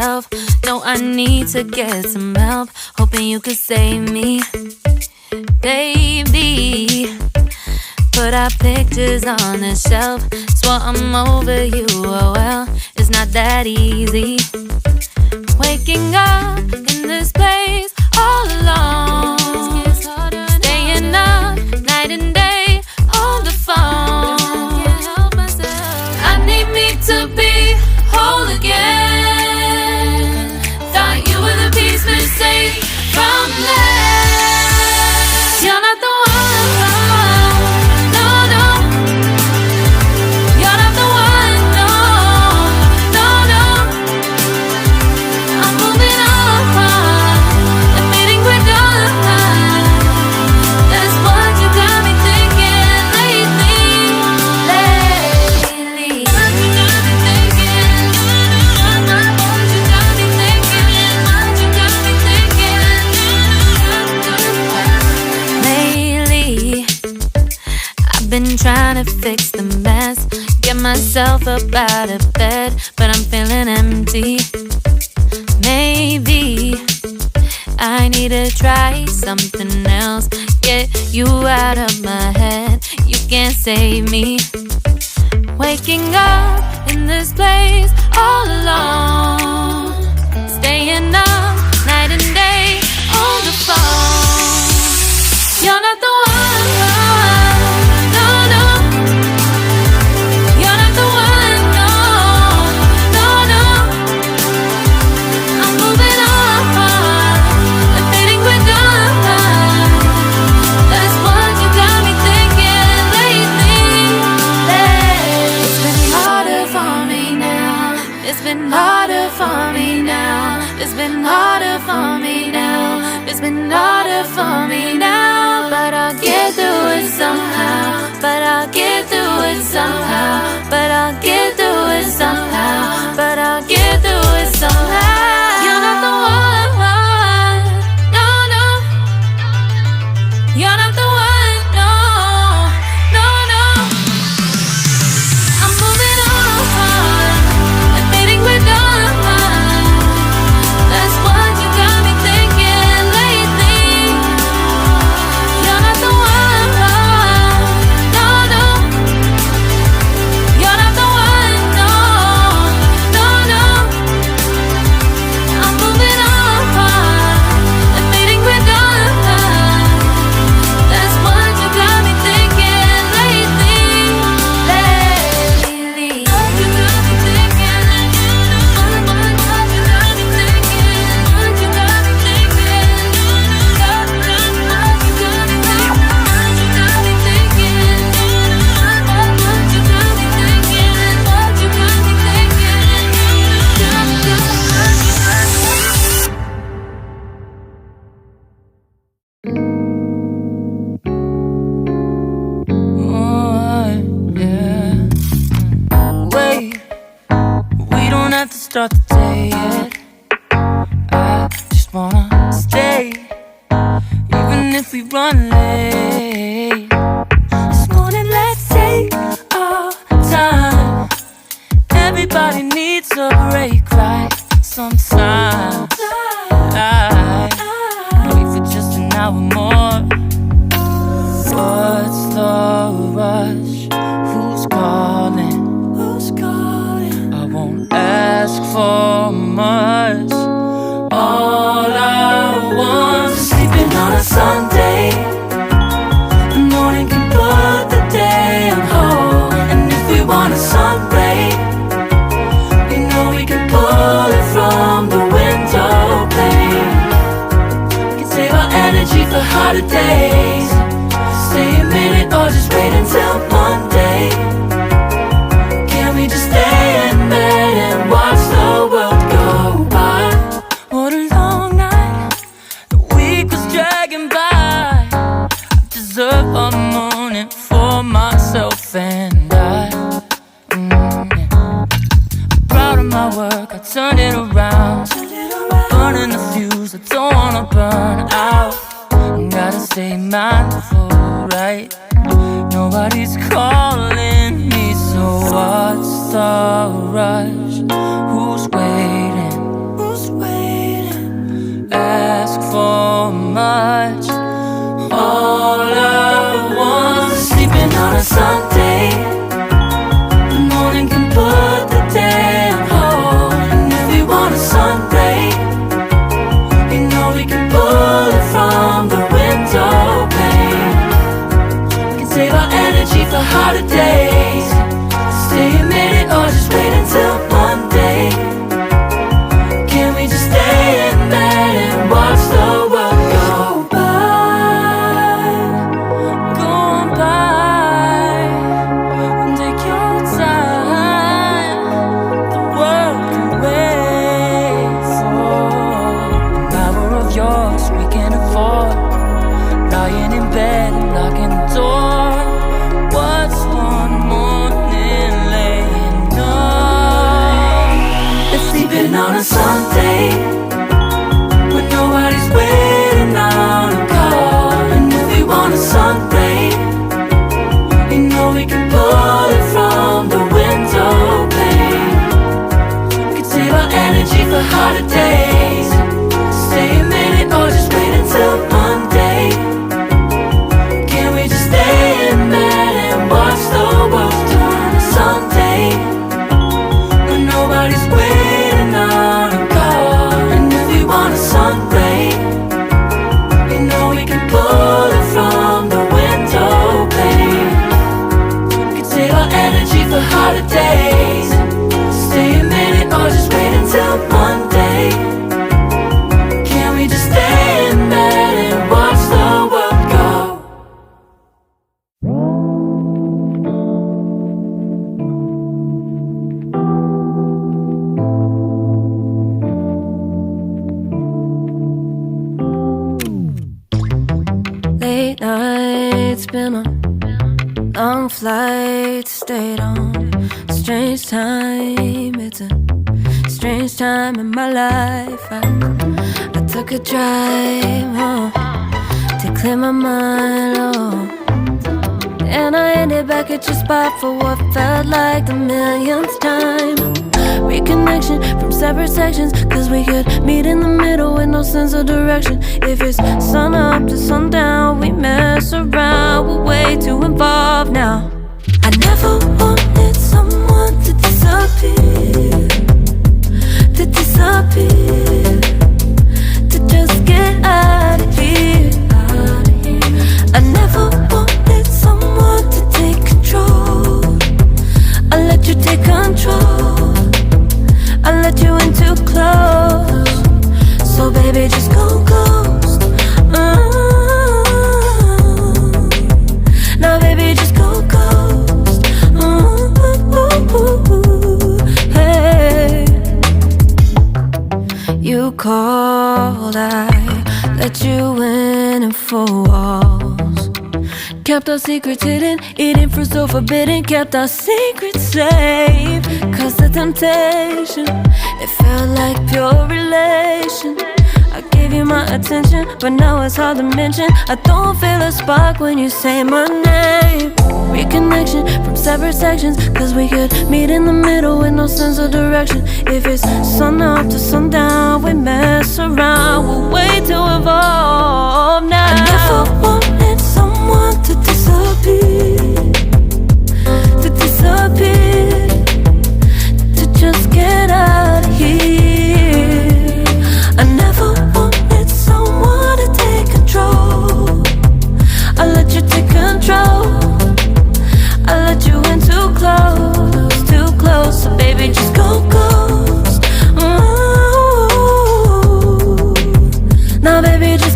myself. No, I need to get some help. Hoping you could save me, baby. Put our pictures on the shelf. Swore I'm over you, oh well, it's not that easy. Waking up in this place all alone, staying up night and day on the phone. I need me to be whole again. Thought you were the piece missing from last. You're not the one. Been trying to fix the mess, get myself up out of bed, but I'm feeling empty. Maybe I need to try something else. Get you out of my head, you can't save me. Waking up in this place all alone, staying up night and day on the phone. You're not the one. It's been harder for me now. It's been harder for me now. It's been harder for me now. But I'll get through it somehow. But I'll get through it somehow. But I'll get through it somehow. But I'll get through it somehow. You're not the one. No, no. You're not the one. No, no, no. I'm moving on. That's what you got me thinking lately. You're not the one. No, no. You're not the one. No, no, no. I'm moving on. Admitting we're done. That's what you got me thinking lately. Start the day yet. I just wanna stay, even if we run late. This morning, let's take our time. Everybody needs a break, right? Sometimes I wait for just an hour more. What's the rush? Who's calling? Who's calling? I won't ask for much. All I want is sleeping on a Sunday. The morning can put the day on hold. And if we want a sun ray, we know we can pull it from the window pane. We can save our energy for harder days. Stay a minute or just wait until Monday. Can we just stay in bed and watch the world go by? What a long night, the week was dragging by. I deserve a morning for myself and I. I'm proud of my work, I turned it around. I'm burning the fuse, I don't wanna burn out. Gotta stay mindful, right? Nobody's calling me, so what's the rush? Who's waiting? much. All I want is sleeping on a Sunday. The morning can put the day on hold. And if we want a sun ray, you know we can pull it from the window pane. We can save our energy for harder days. Stay a minute or just wait until Monday. Can we just stay in bed and watch the world go by? Go on by and take your time. The world can wait for an hour of yours we can afford. Lying in bed and locking the door. What's one morning laying up? It's sleeping on a Sunday when nobody's waiting on a call. And if we want a sun ray, you know we can pull it from the window pane. We can save our energy for harder days. Stay a minute or just wait until Monday. Can we just stay in bed and watch the world turn to Sunday when nobody's waiting on a call? And if we want a sun ray, you know we can pull it from the window pane. We can save our energy for harder days. Stay a minute or just wait until Monday. Can we just stay in bed and watch the world go? Late nights, been on long flights, stayed on strange time. It's a strange time in my life. I took a drive home to clear my mind, and I ended back at your spot for what felt like the millionth time. Reconnection from separate sections, cause we could meet in the middle with no sense of direction. If it's sun up to sundown, we mess around, we're way too involved now. I never wanted someone to disappear, to disappear, to just get out of here. I never wanted someone to take control. I let you take control, I let you in too close. So baby, just go ghost. Now baby, just go ghost. Hey. You called, I let you in and 4 walls. Kept our secrets hidden, eating fruit so forbidden. Kept our secrets safe, cause the temptation, it felt like pure relation. I gave you my attention, but now it's hard to mention. I don't feel a spark when you say my name. Reconnection from separate sections, cause we could meet in the middle with no sense of direction. If it's sun up to sundown, we mess around, we're way too evolved now. I never wanted someone to disappear, to disappear, to just get out of here. I never wanted someone to take control. I let you take control, I let you in too close, too close. So baby, just go ghost. Now baby, just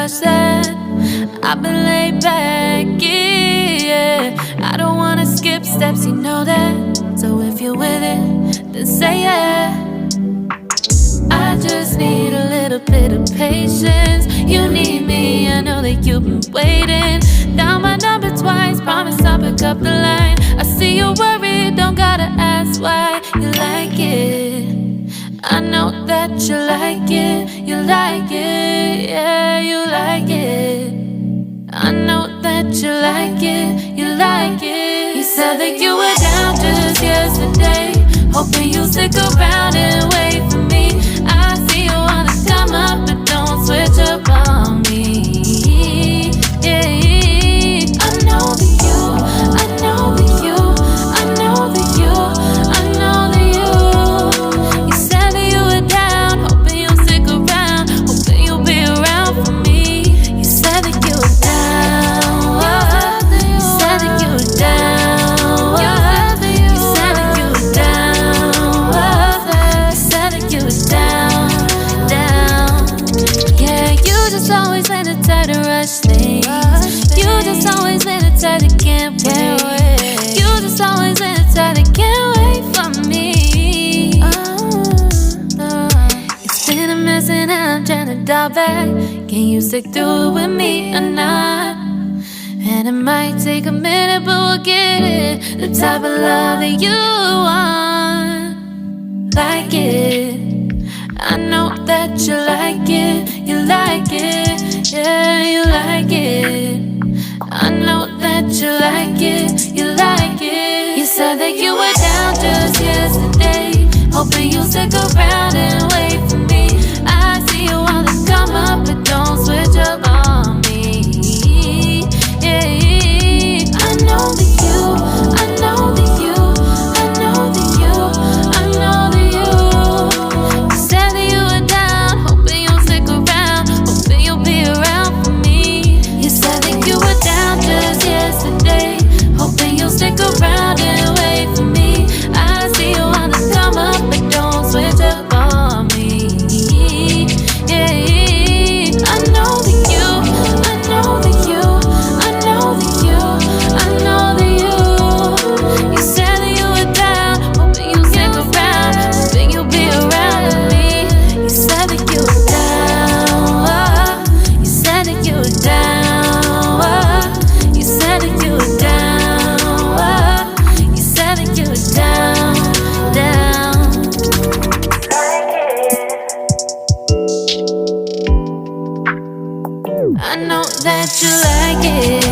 rush that. I've been laid back, yeah. I don't wanna skip steps, you know that. So if you're with it, then say yeah. I just need a little bit of patience. You need me, I know that you've been waiting. Down my number twice, promise I'll pick up the line. I see you worried, don't gotta ask why. You like it, I know that you like it. You like it, yeah, you like it. I know that you like it, you like it. You said that you were down just yesterday, hoping you'll stick around and wait for me. I see you wanna come up, but don't switch up on me. Yeah, I know that you, I know that you, I know that you, I know that you. You said that you were down, hoping you'll stick around, hoping you'll be around for me. You said that you were down, you said that you were down, you said that you were down, you said that you were down, down. Yeah, you just always been the type to rush things. You just always been the type that can't wait. You just always been the type that can't wait for me. It's been a mess and I'm trying to dial back. Can you stick through it with me or not? And it might take a minute, but we'll get it. The type of love that you want, like it. I know that you like it, you like it, yeah, you like it. I know that you like it, you like it. You said that you were down just yesterday, hoping you'll stick around and wait for me. I see you wanna come up, but don't switch up on me. Yeah, I know that you, I know that you, I know that you, I know that you. You said that you were down, hoping you'll stick around, hoping you'll be around for me. You said that you were down just yesterday, hoping you'll stick around and wait for me. I see you wanna come up, but don't switch up on me. Yeah, I know that you, I know that you, I know that you, I know that you. You said that you were down, hoping you'll stick around, hoping you'll be around with me. You said that you were down, you said that you were down, you said that you were down, you said that you were down, down. I know that you like it.